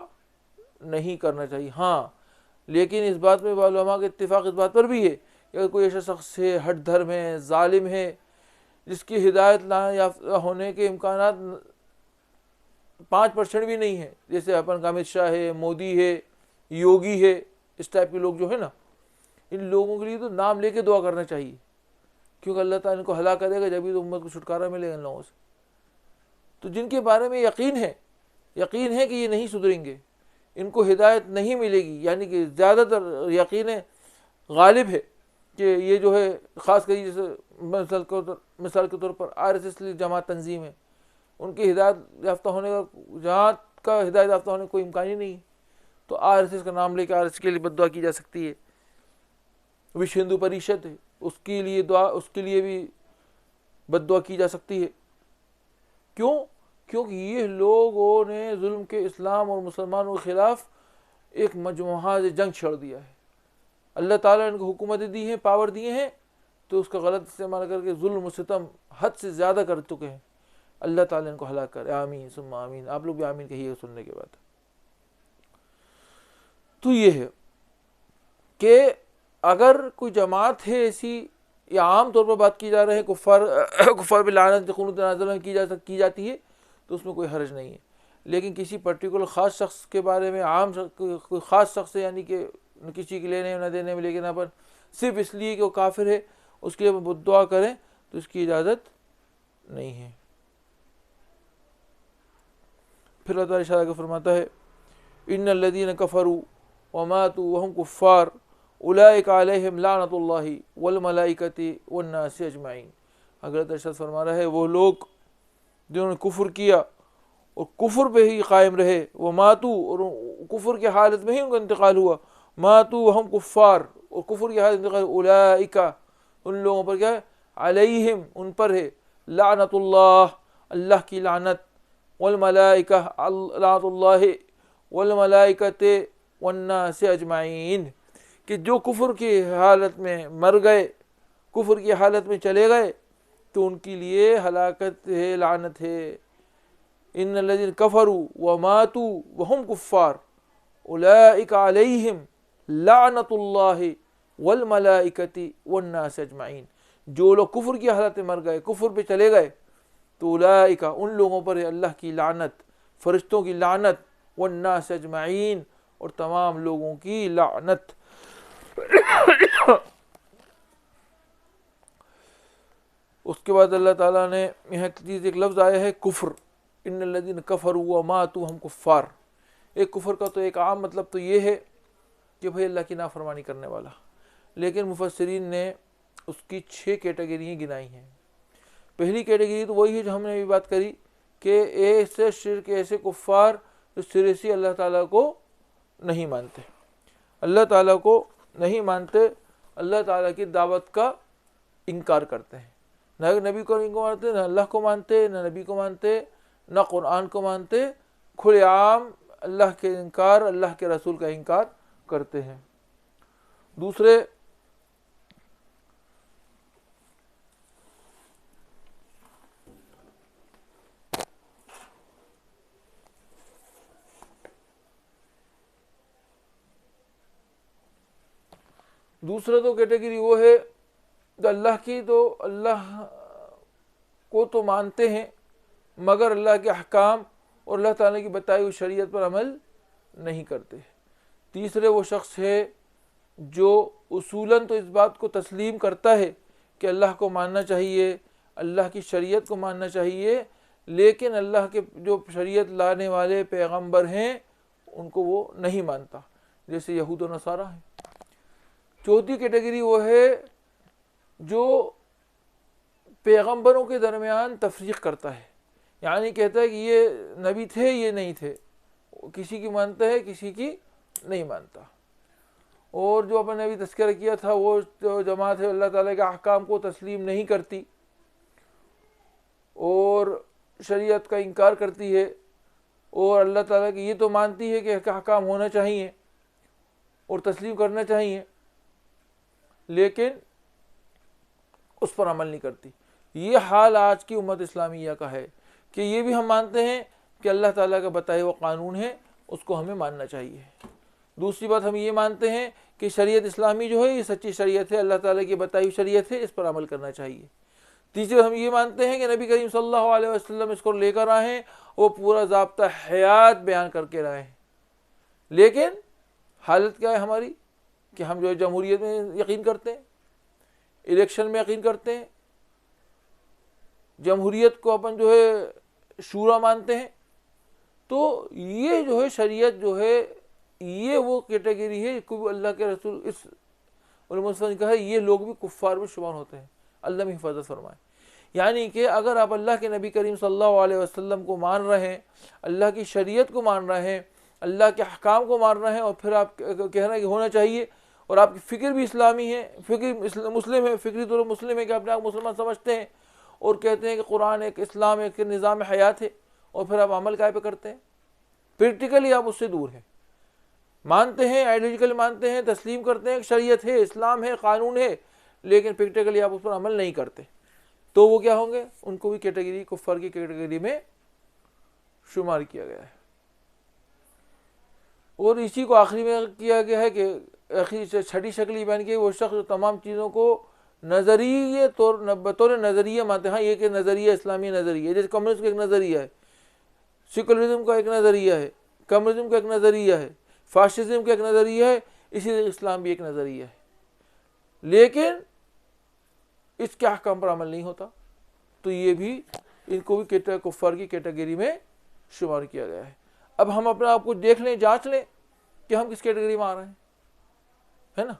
نہیں کرنا چاہیے. ہاں لیکن اس بات میں علماء کے اتفاق اس بات پر بھی ہے کہ اگر کوئی ایسا شخص ہے، ہٹ دھرم ہے، ظالم ہے، جس کی ہدایت یافتہ ہونے کے امکانات 5% بھی نہیں ہے، جیسے اپن کا امت شاہ ہے، مودی ہے، یوگی ہے، اس ٹائپ کے لوگ جو ہے نا، ان لوگوں کے لیے تو نام لے کے دعا کرنا چاہیے، کیونکہ اللہ تعالیٰ ان کو ہلاک کرے گا، جبھی تو امت کو چھٹکارا ملے گا ان لوگوں سے۔ تو جن کے بارے میں یقین ہے کہ یہ نہیں سدھریں گے، ان کو ہدایت نہیں ملے گی، یعنی کہ زیادہ تر یقین غالب ہے کہ یہ جو ہے، خاص کر جیسے مثال کے طور پر RSS جماعت تنظیم ہے، ان کی ہدایت یافتہ ہونے کا، جماعت کا ہدایت یافتہ ہونے کا کوئی امکان ہی نہیں ہے۔ تو RSS کا نام لے کے RSS کے لیے بد دعا کی جا سکتی ہے، وشو ہندو پریشد ہے، اس کے لیے بھی بد دعا کی جا سکتی ہے۔ کیوں؟ کیونکہ یہ لوگوں نے ظلم کے اسلام اور مسلمانوں کے خلاف ایک مجموعہ جنگ چھڑ دیا ہے۔ اللہ تعالیٰ نے ان کو حکومتیں دی ہیں، پاور دیے ہیں، تو اس کا غلط استعمال کر کے ظلم و ستم حد سے زیادہ کر چکے ہیں۔ اللہ تعالیٰ ان کو ہلاک کرے، آمین ثم آمین۔ آپ لوگ بھی آمین کہیے گا سننے کے بعد۔ تو یہ ہے کہ اگر کوئی جماعت ہے ایسی، یا عام طور پر بات کی جا رہی ہے، کفار پہ لعنت قنوت نازلہ میں کی جاتی ہے، تو اس میں کوئی حرج نہیں ہے۔ لیکن کسی پرٹیکولر خاص شخص کے بارے میں، کوئی خاص شخص ہے، یعنی کہ کسی کے لینے نہ دینے میں، لیکن اپن صرف اس لیے کہ وہ کافر ہے اس کے لیے بد دعا کریں، تو اس کی اجازت نہیں ہے۔ پھر اللہ تعالیٰ ارشاد فرماتا ہے، ان الذین کفروا وماتوا وهم کفار اولئک علیہم لعنت اللہ والملائکۃ والناس اجمعین۔ اگر ارشاد فرما رہا ہے وہ لوگ جنہوں نے کفر کیا اور کفر پہ ہی قائم رہے، وہ ماتو، اور کفر کی حالت میں ہی ان کا انتقال ہوا، ماتو وہم کفار، اور کفر کی حالت میں انتقال، اولئک، ان لوگوں پر کیا ہے، علیہم، ان پر ہے، لعنت اللہ، اللہ کی لعنت، والملائکہ، لعنت اللہ، والملائکۃ والناس اجمعین، کہ جو کفر کی حالت میں مر گئے، کفر کی حالت میں چلے گئے، تو ان کے لیے ہلاکت ہے، لعنت ہے۔ ان الذین کفروا وماتوا وهم کفار اولئک علیہم لعنت اللہ والملائکۃ والناس اجمعین، جو لوگ کفر کی حالت میں مر گئے، کفر پہ چلے گئے، تو اولئک، ان لوگوں پر ہے اللہ کی لعنت، فرشتوں کی لعنت، والناس اجمعین، اور تمام لوگوں کی لعنت۔ اس کے بعد اللہ تعالیٰ نے یہاں ایک لفظ آیا ہے کفر، ان الذین کفروا وماتوا وهم کفار۔ ایک کفر کا تو ایک عام مطلب تو یہ ہے کہ بھئی اللہ کی نافرمانی کرنے والا، لیکن مفسرین نے اس کی 6 کیٹیگریاں گنائی ہیں۔ پہلی کیٹیگری تو وہی ہے جو ہم نے ابھی بات کری، کہ ایسے شرک، ایسے کفار جو سرے سے اللہ تعالیٰ کو نہیں مانتے، اللہ تعالیٰ کو نہیں مانتے، اللہ تعالیٰ کی دعوت کا انکار کرتے ہیں، نہ نبی کو مانتے، نہ اللہ کو مانتے، نہ نبی کو مانتے، نہ قرآن کو مانتے، کھلے عام اللہ کے انکار، اللہ کے رسول کا انکار کرتے ہیں۔ دوسرا تو کیٹیگری وہ ہے جو اللہ کو تو مانتے ہیں، مگر اللہ کے احکام اور اللہ تعالیٰ کی بتائی ہوئی شریعت پر عمل نہیں کرتے۔ تیسرے وہ شخص ہے جو اصولاً تو اس بات کو تسلیم کرتا ہے کہ اللہ کو ماننا چاہیے، اللہ کی شریعت کو ماننا چاہیے، لیکن اللہ کے جو شریعت لانے والے پیغمبر ہیں ان کو وہ نہیں مانتا، جیسے یہود و نصارہ ہیں۔ چوتھی کیٹیگری وہ ہے جو پیغمبروں کے درمیان تفریق کرتا ہے، یعنی کہتا ہے کہ یہ نبی تھے، یہ نہیں تھے، کسی کی مانتا ہے، کسی کی نہیں مانتا۔ اور جو اپنے نے ابھی تذکرہ کیا تھا، وہ جو جماعت ہے اللہ تعالیٰ کے احکام کو تسلیم نہیں کرتی اور شریعت کا انکار کرتی ہے، اور اللہ تعالیٰ کی یہ تو مانتی ہے کہ احکام ہونا چاہیے اور تسلیم کرنا چاہیے، لیکن اس پر عمل نہیں کرتی۔ یہ حال آج کی امت اسلامیہ کا ہے کہ یہ بھی ہم مانتے ہیں کہ اللہ تعالیٰ کا بتایا ہوا قانون ہے، اس کو ہمیں ماننا چاہیے۔ دوسری بات، ہم یہ مانتے ہیں کہ شریعت اسلامی جو ہے یہ سچی شریعت ہے، اللہ تعالیٰ کی بتائی ہوئی شریعت ہے، اس پر عمل کرنا چاہیے۔ تیسری بات، ہم یہ مانتے ہیں کہ نبی کریم صلی اللہ علیہ وسلم اس کو لے کر آئے ہیں، وہ پورا ضابطہ حیات بیان کر کے رہے ہیں، لیکن حالت کیا ہے ہماری؟ کہ ہم جو ہے جمہوریت میں یقین کرتے ہیں، الیکشن میں یقین کرتے ہیں، جمہوریت کو اپن جو ہے شورا مانتے ہیں، تو یہ جو ہے شریعت جو ہے یہ وہ کیٹیگری ہے کو اللہ کے رسول اس علماء نے کہا ہے یہ لوگ بھی کفار میں شمار ہوتے ہیں، اللہ میں حفاظت فرمائے۔ یعنی کہ اگر آپ اللہ کے نبی کریم صلی اللہ علیہ وسلم کو مان رہے ہیں، اللہ کی شریعت کو مان رہے ہیں، اللہ کے احکام کو مان رہے ہیں، اور پھر آپ کہہ رہے ہیں کہ ہونا چاہیے، اور آپ کی فکر بھی اسلامی ہے، فکر مسلم ہے، فکری طور مسلم ہے کہ اپنے آپ مسلمان سمجھتے ہیں، اور کہتے ہیں کہ قرآن ایک اسلام ایک نظام حیات ہے، اور پھر آپ عمل کائے پہ کرتے ہیں، پریکٹیکلی آپ اس سے دور ہیں، مانتے ہیں آئیڈیولوجیکلی مانتے ہیں، تسلیم کرتے ہیں کہ شریعت ہے، اسلام ہے، قانون ہے، لیکن پریکٹیکلی آپ اس پر عمل نہیں کرتے، تو وہ کیا ہوں گے؟ ان کو بھی کیٹیگری کفر کی کیٹیگری میں شمار کیا گیا ہے۔ اور اسی کو آخری میں کیا گیا ہے کہ چھٹی شکل یہ بیان کی وہ شخص جو تمام چیزوں کو نظریے بطور نظریہ مانتے ہیں، ہاں یہ کہ نظریہ اسلامی نظریہ، جیسے کمیونسٹ کا ایک نظریہ ہے، سیکولرزم کا ایک نظریہ ہے، کمیونزم کا ایک نظریہ ہے، فاشزم کا ایک نظریہ ہے، اسی طرح اسلام بھی ایک نظریہ ہے، لیکن اس کے احکام پر عمل نہیں ہوتا، تو یہ بھی ان کو بھی کفار کی کیٹیگری میں شمار کیا گیا ہے۔ اب ہم اپنے آپ کو دیکھ لیں، جانچ لیں کہ ہم کس کیٹیگری میں آ رہے ہیں، ہے نا؟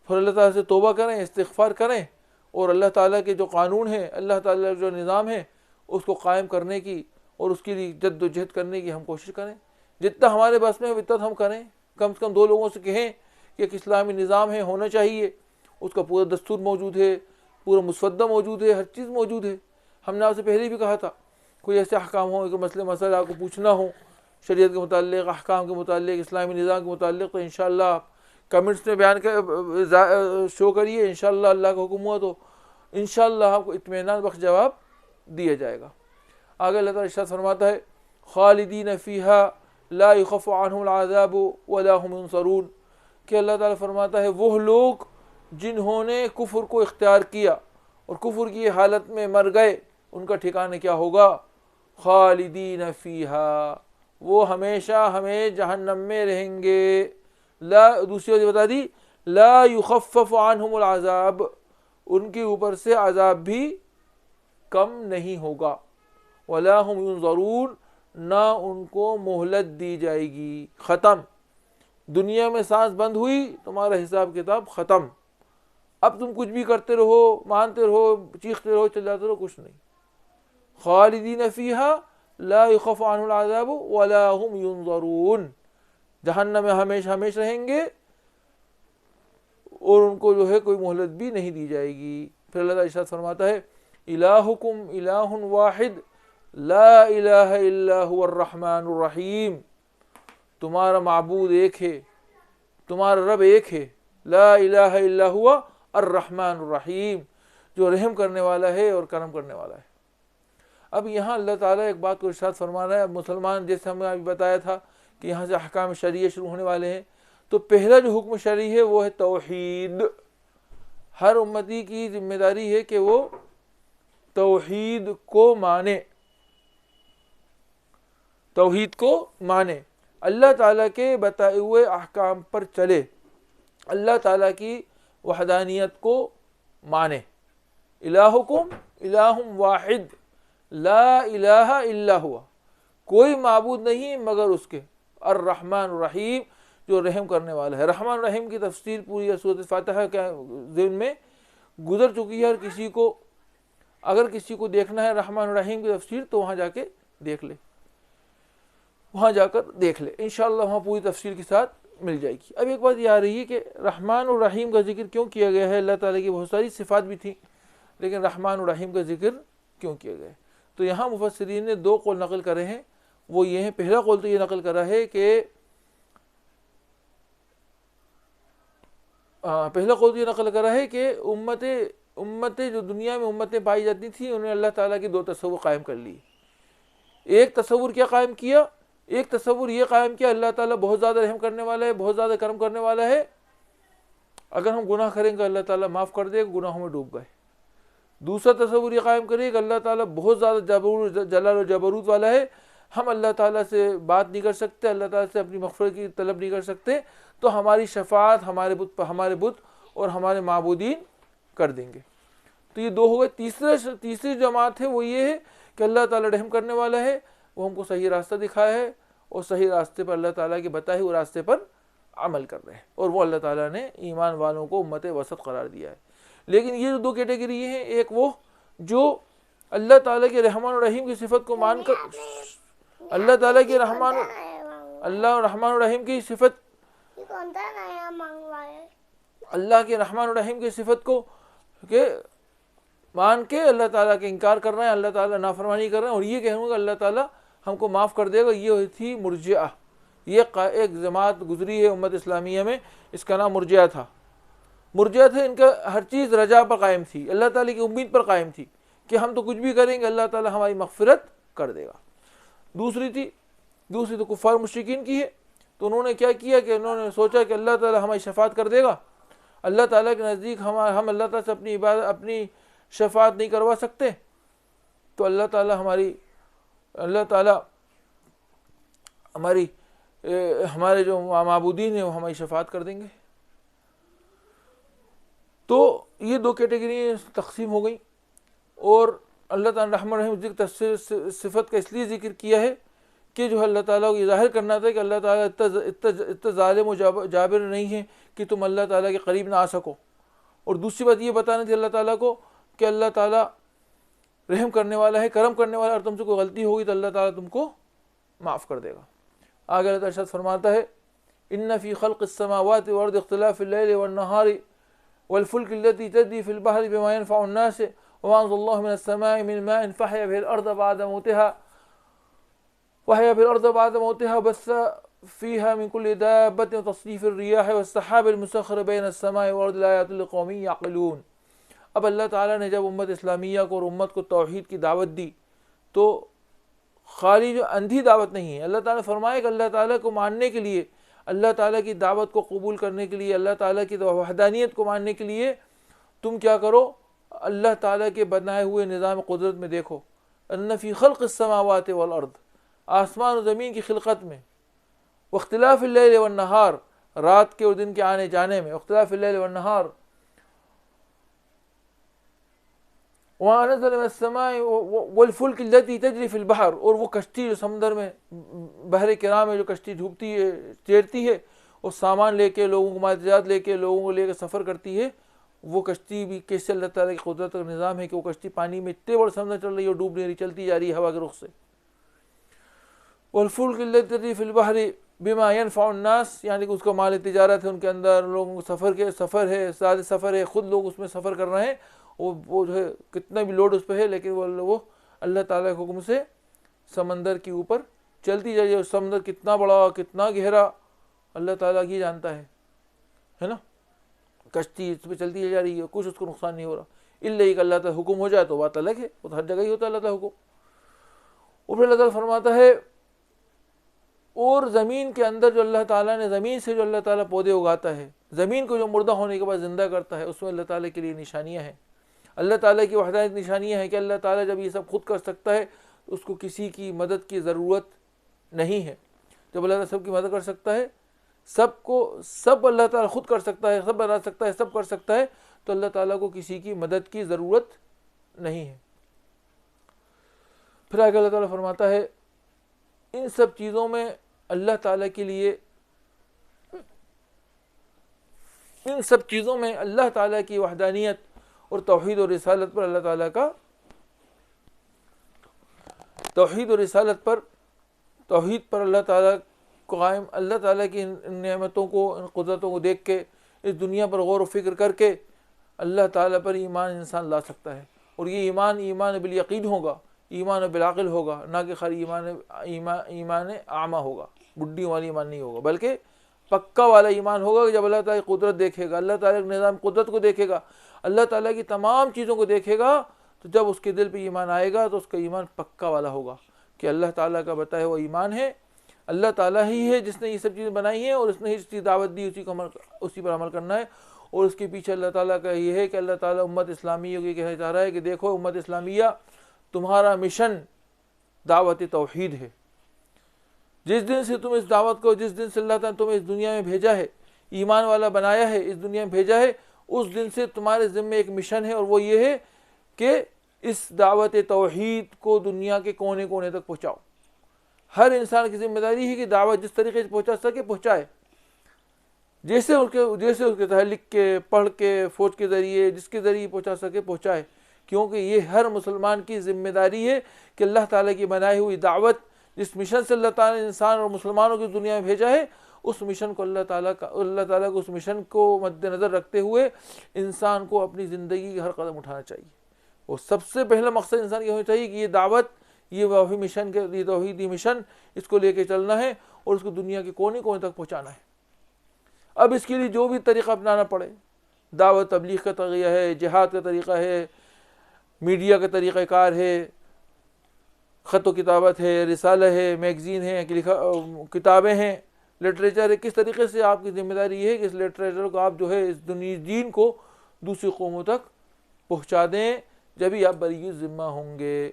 پھر اللہ تعالیٰ سے توبہ کریں، استغفار کریں، اور اللہ تعالیٰ کے جو قانون ہے، اللہ تعالیٰ کا جو نظام ہے اس کو قائم کرنے کی اور اس کے لیے جد و جہد کرنے کی ہم کوشش کریں، جتنا ہمارے بس میں اتنا ہم کریں، کم سے کم 2 لوگوں سے کہیں کہ ایک اسلامی نظام ہے، ہونا چاہیے، اس کا پورا دستور موجود ہے، پورا مسودہ موجود ہے، ہر چیز موجود ہے۔ ہم نے آپ سے پہلے بھی کہا تھا کوئی ایسے احکام ہوں کہ مسئلہ آپ کو پوچھنا ہو شریعت کے متعلق، احکام کے متعلق، اسلامی نظام کے متعلق، تو انشاءاللہ آپ کمنٹس میں بیان شو کریے، انشاءاللہ اللہ کا حکم ہوا تو انشاءاللہ آپ کو اطمینان بخش جواب دیا جائے گا۔ آگے اللہ تعالیٰ ارشاد فرماتا ہے خالدین فیہا لا یخف عنہم العذاب ولا هم ینصرون، کہ اللہ تعالیٰ فرماتا ہے وہ لوگ جنہوں نے کفر کو اختیار کیا اور کفر کی حالت میں مر گئے، ان کا ٹھکانہ کیا ہوگا؟ خالدین فیہا، وہ ہمیشہ جہنم میں رہیں گے۔ لا، دوسری وجہ بتا دی، لا یخفف عنہم العذاب، ان کے اوپر سے عذاب بھی کم نہیں ہوگا، ولا هم ینظرون، نہ ان کو مہلت دی جائے گی۔ ختم، دنیا میں سانس بند ہوئی، تمہارا حساب کتاب ختم، اب تم کچھ بھی کرتے رہو، مانتے رہو، چیختے رہو، چلاتے رہو، کچھ نہیں۔ خالدین فیہا لا یخفف عنہم العذاب ولا هم ینظرون، جہنم میں ہمیشہ رہیں گے اور ان کو جو ہے کوئی مہلت بھی نہیں دی جائے گی۔ پھر اللہ تعالیٰ ارشاد فرماتا ہے الہکم الہ واحد لا الہ الا هو الرحمن الرحیم، تمہارا معبود ایک ہے، تمہارا رب ایک ہے، لا الہ الا هو الرحمن الرحیم، جو رحم کرنے والا ہے اور کرم کرنے والا ہے۔ اب یہاں اللہ تعالیٰ ایک بات کو ارشاد فرما رہا ہے، اب مسلمان جیسے ہم نے ابھی بتایا تھا کہ یہاں سے احکام شرعیہ شروع ہونے والے ہیں، تو پہلا جو حکم شرعی ہے وہ ہے توحید۔ ہر امتی کی ذمہ داری ہے کہ وہ توحید کو مانے، توحید کو مانے، اللہ تعالیٰ کے بتائے ہوئے احکام پر چلے، اللہ تعالیٰ کی وحدانیت کو مانے۔ الہکم الہ واحد لا الہ الا ہوا، کوئی معبود نہیں مگر اس کے، الرحمن الرحیم، جو رحم کرنے والا ہے۔ رحمان الرحیم کی تفسیر پوری سورۃ فاتحہ کے ذہن میں گزر چکی ہے، اور کسی کو اگر کسی کو دیکھنا ہے رحمان الرحیم کی تفسیر تو وہاں جا کے دیکھ لے، وہاں جا کر دیکھ لے، انشاءاللہ وہاں پوری تفسیر کے ساتھ مل جائے گی۔ اب ایک بات یہ آ رہی ہے کہ رحمان الرحیم کا ذکر کیوں کیا گیا ہے؟ اللہ تعالیٰ کی بہت ساری صفات بھی تھیں، لیکن رحمان الرحیم کا ذکر کیوں کیا گیا ہے؟ تو یہاں مفسرین نے 2 قول نقل کرے ہیں، وہ یہ ہیں، پہلا قول تو یہ نقل کرا ہے کہ امتیں جو دنیا میں امتیں پائی جاتی تھیں، انہوں نے اللہ تعالیٰ کی 2 تصور قائم کر لی۔ ایک تصور کیا قائم کیا؟ ایک تصور یہ قائم کیا اللہ تعالیٰ بہت زیادہ رحم کرنے والا ہے، بہت زیادہ کرم کرنے والا ہے، اگر ہم گناہ کریں گے اللہ تعالیٰ معاف کر دے گا، گناہوں میں ڈوب گئے۔ دوسرا تصور یہ قائم کرے کہ اللہ تعالیٰ بہت زیادہ جلال و جبروت والا ہے، ہم اللہ تعالیٰ سے بات نہیں کر سکتے، اللہ تعالیٰ سے اپنی مغفرت کی طلب نہیں کر سکتے، تو ہماری شفاعت ہمارے بت اور ہمارے معبودین کر دیں گے۔ تو یہ دو ہو گئے۔ تیسری جماعت ہے وہ یہ ہے کہ اللہ تعالیٰ رحم کرنے والا ہے، وہ ہم کو صحیح راستہ دکھایا ہے اور صحیح راستے پر اللہ تعالیٰ کے بتائے ہوئے راستے پر عمل کر رہے ہیں، اور وہ اللہ تعالیٰ نے ایمان والوں کو امت وسط قرار دیا ہے۔ لیکن یہ جو دو کیٹیگری ہیں، ایک وہ جو اللہ تعالیٰ کے رحمان اور رحیم کی صفت کو مان کر اللہ تعالیٰ کے اللہ رحمان الرحیم کی صفت اللہ کے رحمان الرحیم کی صفت کو کہ مان کے اللہ تعالیٰ کے انکار کر رہے ہیں، اللہ تعالیٰ نافرمانی کر رہے ہیں، اور یہ کہوں گا اللہ تعالیٰ ہم کو معاف کر دے گا۔ یہ تھی مرجئہ، یہ ایک جماعت گزری ہے امت اسلامیہ میں، اس کا نام مرجئہ تھا۔ مرجئہ تھے، ان کا ہر چیز رجا پر قائم تھی، اللہ تعالیٰ کی امید پر قائم تھی کہ ہم تو کچھ بھی کریں گے اللہ تعالیٰ ہماری مغفرت کر دے گا۔ دوسری تو کفار مشرکین کی ہے، تو انہوں نے کیا کیا کہ انہوں نے سوچا کہ اللہ تعالیٰ ہماری شفاعت کر دے گا، اللہ تعالیٰ کے نزدیک ہم اللہ تعالیٰ سے اپنی شفاعت نہیں کروا سکتے، تو اللہ تعالیٰ ہمارے جو معبودین ہیں وہ ہماری شفاعت کر دیں گے۔ تو یہ دو کیٹیگری تقسیم ہو گئی، اور اللہ تعالیٰ رحمٰن الرحیم صفت کا اس لیے ذکر کیا ہے کہ جو اللہ تعالیٰ کو یہ ظاہر کرنا تھا کہ اللہ تعالیٰ اتنا ظالم و جابر نہیں ہے کہ تم اللہ تعالیٰ کے قریب نہ آ سکو، اور دوسری بات یہ بتانا تھی اللہ تعالیٰ کو کہ اللہ تعالیٰ رحم کرنے والا ہے، کرم کرنے والا ہے، اور تم سے کوئی غلطی ہوگی تو اللہ تعالیٰ تم کو معاف کر دے گا۔ آگے اللہ تعالیٰ ارشاد فرماتا ہے ان فی خلق السماوات والارض اختلاف اللیل والنہار والفلک التي تجری فی البحر بما ينفع الناس وما انزل اللہ من السماء من ماء فحیا به الارض بعد موتها وبث فيها من كل دابة وتصريف الرياح والسحاب المسخر بين السماء والارض لآیات لقوم یعقلون۔ اب اللہ تعالیٰ نے جب امت اسلامیہ کو اور امت کو توحید کی دعوت دی تو خالی جو اندھی دعوت نہیں ہے، اللہ تعالیٰ نے فرمایا کہ اللہ تعالیٰ کو ماننے کے لیے، اللہ تعالیٰ کی دعوت کو قبول کرنے کے لیے، اللہ تعالیٰ کی وحدانیت کو ماننے کے لیے تم کیا کرو، اللہ تعالیٰ کے بنائے ہوئے نظام قدرت میں دیکھو، ان فی خلق السماوات والارض، آسمان و زمین کی خلقت میں، واختلاف اللیل والنہار، رات کے اور دن کے آنے جانے میں، اختلاف اللیل والنہار، وہاں نزل من السماء والفلک التي تجری فی البحر، اور وہ کشتی جو سمندر میں بحر کرام میں جو کشتی ڈوبتی ہے، تیرتی ہے، اور سامان لے کے لوگوں کو مادیات لے کے لوگوں کو لے کے سفر کرتی ہے، وہ کشتی بھی کیسے اللہ تعالیٰ کی قدرت کا نظام ہے کہ وہ کشتی پانی میں اتنے بڑے سمندر چل رہی ہے اور ڈوب نہیں رہی، چلتی جا رہی ہے ہوا کے رخ سے۔ والفلک التي تجری فی البحر بما ينفع الناس، یعنی کہ اس کا مال تجارت ہے، ان کے اندر لوگوں کو سفر ہے، زیادہ سفر ہے، خود لوگ اس میں سفر کر رہے ہیں، وہ جو ہے کتنا بھی لوڈ اس پہ ہے، لیکن وہ اللہ تعالیٰ کے حکم سے سمندر کے اوپر چلتی جا رہی ہے۔ سمندر کتنا بڑا کتنا گہرا اللہ تعالیٰ کی جانتا ہے نا، کشتی اس پہ چلتی جا رہی ہے، کچھ اس کو نقصان نہیں ہو رہا، الا کہ اللہ تعالیٰ حکم ہو جائے تو بات الگ ہے، وہ تو ہر جگہ ہی ہوتا ہے اللہ تعالیٰ حکم۔ اور پھر اللہ تعالیٰ فرماتا ہے اور زمین کے اندر جو اللہ تعالیٰ نے زمین سے جو اللہ تعالیٰ پودے اگاتا ہے، زمین کو جو مردہ ہونے کے بعد زندہ کرتا ہے، اس میں اللہ تعالیٰ کے لیے نشانیاں ہیں، اللہ تعالیٰ کی وحدانیت نشانیاں ہیں کہ اللہ تعالیٰ جب یہ سب خود کر سکتا ہے تو اس کو کسی کی مدد کی ضرورت نہیں ہے۔ جب اللہ تعالیٰ سب کی مدد کر سکتا ہے، سب اللہ تعالیٰ خود کر سکتا ہے، سب بنا سکتا ہے، سب کر سکتا ہے، تو اللہ تعالیٰ کو کسی کی مدد کی ضرورت نہیں ہے۔ پھر آگے اللہ تعالیٰ فرماتا ہے ان سب چیزوں میں اللہ تعالیٰ کے لیے، ان سب چیزوں میں اللہ تعالیٰ کی وحدانیت اور توحید اور رسالت پر اللہ تعالیٰ کا توحید پر اللہ تعالیٰ کو قائم، اللہ تعالیٰ کی ان نعمتوں کو، ان قدرتوں کو دیکھ کے، اس دنیا پر غور و فکر کر کے اللہ تعالیٰ پر ایمان انسان لا سکتا ہے، اور یہ ایمان بالیقین ہوگا، ایمان بالعقل ہوگا، نہ کہ خالی ایمان اعمیٰ ہوگا، بڈھی والی ایمان نہیں ہوگا، بلکہ پکا والا ایمان ہوگا کہ جب اللہ تعالیٰ کی قدرت دیکھے گا، اللہ تعالیٰ کے نظام قدرت کو دیکھے گا، اللہ تعالیٰ کی تمام چیزوں کو دیکھے گا، تو جب اس کے دل پہ ایمان آئے گا تو اس کا ایمان پکا والا ہوگا کہ اللہ تعالیٰ کا بتایا ہوا ایمان ہے، اللہ تعالیٰ ہی ہے جس نے یہ سب چیزیں بنائی ہیں، اور اس نے ہی اس کی دعوت دی، اسی پر عمل کرنا ہے، اور اس کے پیچھے اللہ تعالیٰ کا یہ ہے کہ اللہ تعالیٰ امت اسلامیہ کو یہ کہنا چاہ رہا ہے کہ دیکھو امت اسلامیہ، تمہارا مشن دعوت توحید ہے۔ جس دن سے تم اس دعوت کو، جس دن سے اللہ تعالیٰ نے تمہیں اس دنیا میں بھیجا ہے، ایمان والا بنایا ہے، اس دنیا میں بھیجا ہے، اس دن سے تمہارے ذمے ایک مشن ہے، اور وہ یہ ہے کہ اس دعوت توحید کو دنیا کے کونے کونے تک پہنچاؤ۔ ہر انسان کی ذمہ داری ہے کہ دعوت جس طریقے سے پہنچا سکے پہنچائے، جیسے اس کے تحت لکھ کے، پڑھ کے، فوج کے ذریعے، جس کے ذریعے پہنچا سکے پہنچائے، کیونکہ یہ ہر مسلمان کی ذمہ داری ہے کہ اللہ تعالیٰ کی بنائی ہوئی دعوت، جس مشن سے اللہ تعالیٰ نے انسان اور مسلمانوں کی دنیا میں بھیجا ہے، اس مشن کو اللہ تعالیٰ کو اس مشن کو مد نظر رکھتے ہوئے انسان کو اپنی زندگی کا ہر قدم اٹھانا چاہیے۔ اور سب سے پہلا مقصد انسان یہ ہونا چاہیے کہ یہ دعوت، یہ وہی مشن، یہ توحیدی مشن، اس کو لے کے چلنا ہے اور اس کو دنیا کے کونے کونے تک پہنچانا ہے۔ اب اس کے لیے جو بھی طریقہ اپنانا پڑے، دعوت تبلیغ کا طریقہ ہے، جہاد کا طریقہ ہے، میڈیا کا طریقہ کار ہے، خط و کتابت ہے، رسالہ ہے، میگزین ہے، کتابیں ہیں، لٹریچر ہے، کس طریقے سے آپ کی ذمہ داری یہ ہے کہ اس لٹریچر کو آپ جو ہے اس دین کو دوسری قوموں تک پہنچا دیں، جبھی آپ بری ذمہ ہوں گے۔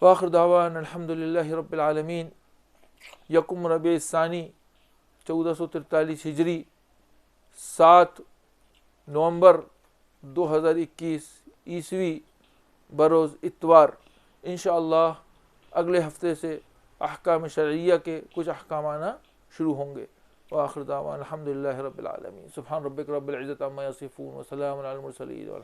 وآخر دعوانا الحمدللہ رب العالمین۔ یکم ربیع الثانی 1443 ہجری، 7 نومبر 2021 عیسوی، بروز اتوار، انشاءاللہ اگلے ہفتے سے احکام شرعیہ کے کچھ احکام آنا شروع ہوں گے۔ وآخر دعوانا الحمدللہ رب العالمین۔ سبحان ربک رب العزت عما یصفون وسلام علی المرسلین۔